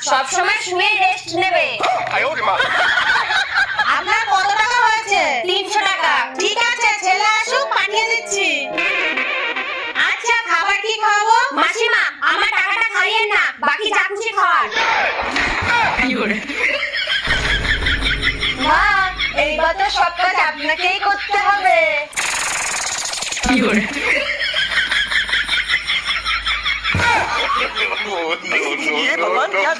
সব সময় শুয়ে রেস্ট নেবে। আপনার কত টাকা হয়েছে? 300 টাকা। ঠিক আছে, ছেলে আসুক, পাঠিয়ে দিচ্ছি। আচ্ছা, খাবার কি খাওয়াবো? মাসিমা, আমার টাকাটা খাইয়েন না, বাকি যা খুশি খাওয়ান। মা, এইবার তো সব কাজ আপনাকেই করতে হবে। ये भगवान क्या